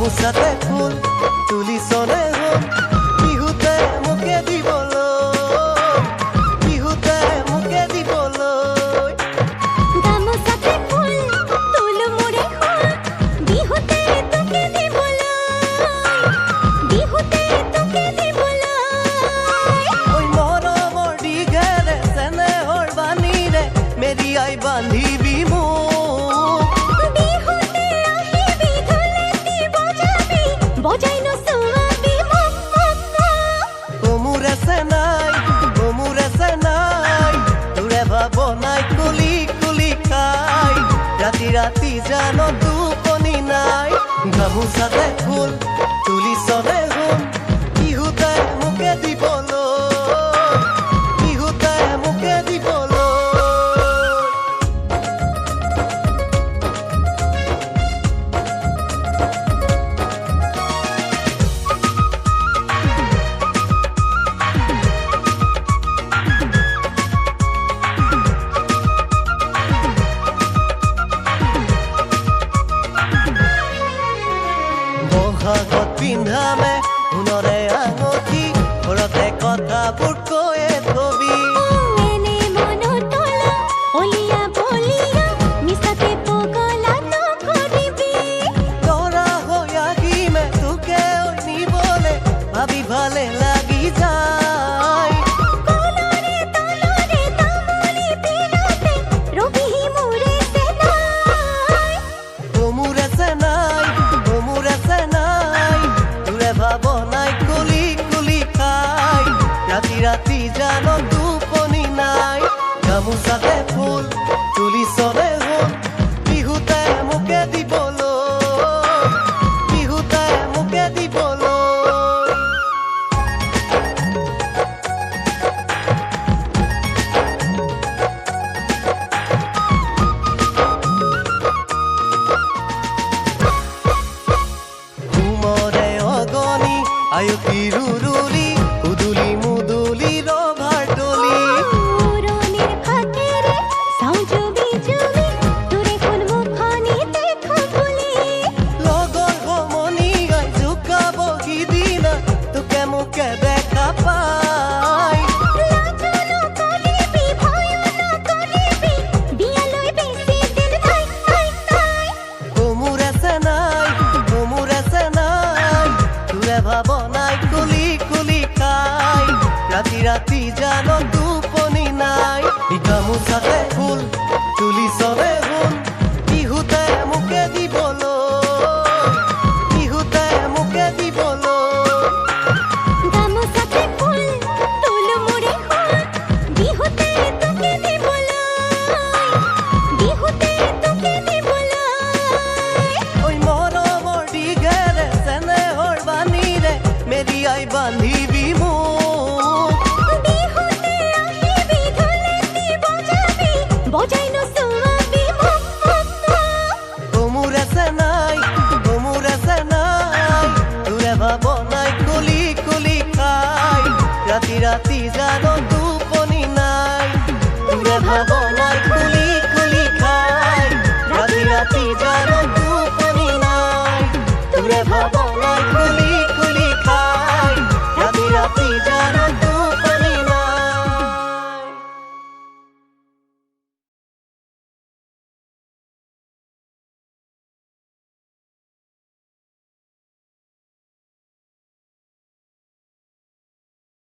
গামোচাতে ফুল তুলিছনে হ'ল বিহুতে মোকে দিবলৈ, বিহুতে মোকে দিবলৈ। গামোচাতে ফুল তুল মোৰে হ'ল বিহুতে তোকে দিবলৈ, বিহুতে তোকে দিবলৈ। ঐ মৰমৰ দীঘেৰে চেনেহৰ বাণীৰে মেৰিয়াই বান্ধিবি মোক। বিহুতে আহিবি ঢোলেটি বজাবি, বজাই নচুৱাবি মোক মোক মোক। মোৰ আছে নাই, মোৰ আছে নাই, তোৰে ভাৱনাই কুলি কুলি খাই ৰাতি ৰাতি জানো টোপনি নাই। গামোচাতে ফুল তুলিছনে হ'ল বিহুতে মোকে দিবলৈ, বিহুতে মোকে দিবলৈ। বহাগত পিন্ধামে সোণৰে আঙঠি, ঘৰতে কথাবোৰ কৈয়ে থবি। এনে মনত তলা অলিয়া বলিয়া মিছাতে পগলা নকৰিবি। দৰা হৈ আহিমে তোকে নিবলে ভাবি ভালে লাগি যায়। কলৰে তলৰে তামুলী পিৰাতে ৰবিহি মোৰে চেনাই। মোৰ আছে নাই, মোৰ আছে নাই, তোৰে ভাৱনাই কুলি কুলি খাই ৰাতি ৰাতি জানো টোপনি নাই। গামোচাতে ফুল তুলিছনে হ'ল বিহুতে মোকে দিবলৈ, বিহুতে মোকে দিবলৈ। ঘুমৰে অগনি আয়তি ৰুৰুলি উদুলি মুদুলি ৰভাৰ তলি। উৰণিৰ খাতেৰে চাওঁ জুবি জুবি তোৰে কোন মুখনিতে খুবুলি। লগৰ সমনি গাই জোকাব সিদিনা তোকে মোকে দেখা পাই। লাজো নকৰিবি ভয়ো নকৰিবি বিয়ালৈ বেছি দিন নাই নাই নাই। মোৰ আছে নাই, মোৰ আছে নাই, তোৰে ভাৱনাই কুলি কুলি খাই ৰাতি ৰাতি জানো টোপনি নাই। গামোচাতে ফুল তুলিছনে হ'ল বিহুতে মোকে দিবলৈ, বিহুতে মোকে দিবলৈ। গামোচাতে ফুল তুল মোৰে হ'ল বিহুতে তোকে দিবলৈ, বিহুতে তোকে দিবলৈ। ঐ মৰমৰ দীঘেৰে চেনেহৰ বাণীৰে মেৰিয়াই বান্ধিবি মোক। বিহুতে আহিবি ঢোলেটি বজাবি, বজাই নচুৱাবি মোক মোক মোক। মোৰ আছে নাই, মোৰ আছে নাই, তোৰে ভাৱনাই কুলি কুলি খাই ৰাতি ৰাতি জানো টোপনি নাই। তোৰে ভাৱনাই কুলি কুলি খাই ৰাতি ৰাতি জানো টোপনি নাই। তোৰে ভাৱনাই কুলি